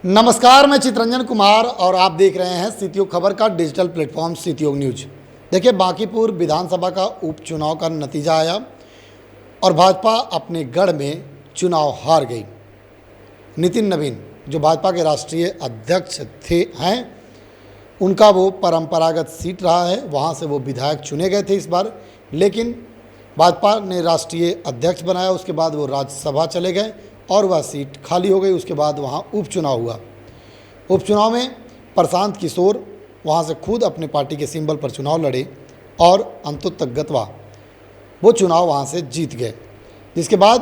नमस्कार, मैं चितरंजन कुमार और आप देख रहे हैं सीटीओ खबर का डिजिटल प्लेटफॉर्म सीटीओ न्यूज। देखिए, बांकीपुर विधानसभा का उपचुनाव का नतीजा आया और भाजपा अपने गढ़ में चुनाव हार गई। नितिन नवीन जो भाजपा के राष्ट्रीय अध्यक्ष हैं, उनका वो परंपरागत सीट रहा है, वहाँ से वो विधायक चुने गए थे इस बार, लेकिन भाजपा ने राष्ट्रीय अध्यक्ष बनाया। उसके बाद वो राज्यसभा चले गए और वह सीट खाली हो गई। उसके बाद वहाँ उपचुनाव हुआ। उपचुनाव में प्रशांत किशोर वहाँ से खुद अपने पार्टी के सिंबल पर चुनाव लड़े और अंततः वो चुनाव वहाँ से जीत गए। जिसके बाद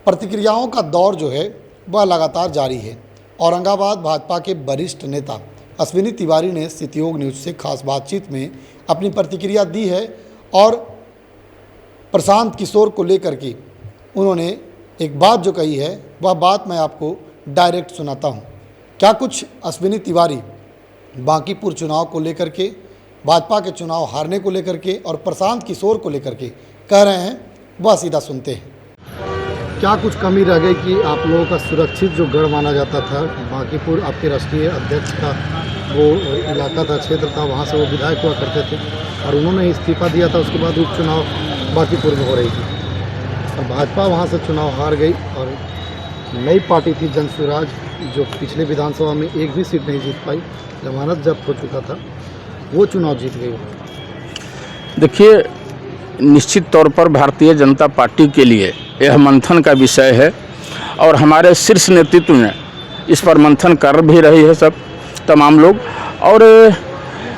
प्रतिक्रियाओं का दौर जो है वह लगातार जारी है। औरंगाबाद भाजपा के वरिष्ठ नेता अश्विनी तिवारी ने सीटीओ न्यूज से खास बातचीत में अपनी प्रतिक्रिया दी है और प्रशांत किशोर को लेकर के उन्होंने एक बात जो कही है, वह बात मैं आपको डायरेक्ट सुनाता हूं। क्या कुछ अश्विनी तिवारी बांकीपुर चुनाव को लेकर के, भाजपा के चुनाव हारने को लेकर के और प्रशांत किशोर को लेकर के कह रहे हैं, वह सीधा सुनते हैं। क्या कुछ कमी रह गई कि आप लोगों का सुरक्षित जो गढ़ माना जाता था, बांकीपुर आपके राष्ट्रीय अध्यक्ष का वो इलाका था, क्षेत्र था, वहाँ से वो विधायक हुआ करते थे और उन्होंने इस्तीफा दिया था। उसके बाद उपचुनाव बांकीपुर में हो रही थी और भाजपा वहाँ से चुनाव हार गई और नई पार्टी थी जनसुराज, जो पिछले विधानसभा में एक भी सीट नहीं जीत पाई, जमानत जब्त हो चुका था, वो चुनाव जीत गई। देखिए, निश्चित तौर पर भारतीय जनता पार्टी के लिए यह मंथन का विषय है और हमारे शीर्ष नेतृत्व में इस पर मंथन कर भी रही है सब तमाम लोग। और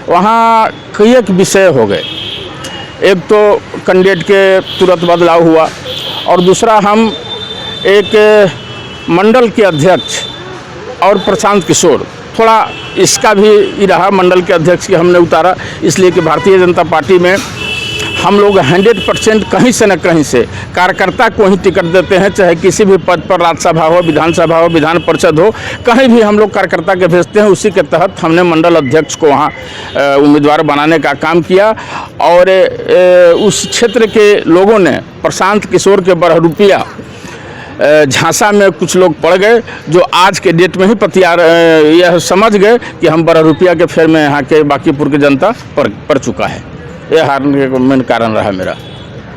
वहाँ कई एक विषय हो गए। एक तो कैंडिडेट के तुरंत बदलाव हुआ और दूसरा हम एक मंडल के अध्यक्ष और प्रशांत किशोर, थोड़ा इसका भी रहा मंडल के अध्यक्ष की हमने उतारा, इसलिए कि भारतीय जनता पार्टी में हम लोग 100% कहीं से न कहीं से कार्यकर्ता को ही टिकट देते हैं, चाहे किसी भी पद पर राज्यसभा हो, विधानसभा हो, विधान परिषद हो, कहीं भी हम लोग कार्यकर्ता के भेजते हैं। उसी के तहत हमने मंडल अध्यक्ष को वहाँ उम्मीदवार बनाने का काम किया और उस क्षेत्र के लोगों ने प्रशांत किशोर के बरहरुपिया झांसा में कुछ लोग पड़ गए, जो आज के डेट में ही यह समझ गए कि हम बरहरुपिया के फेर में यहाँ के बांकीपुर की जनता पड़ चुका है। यह हारने का मेन कारण रहा मेरा।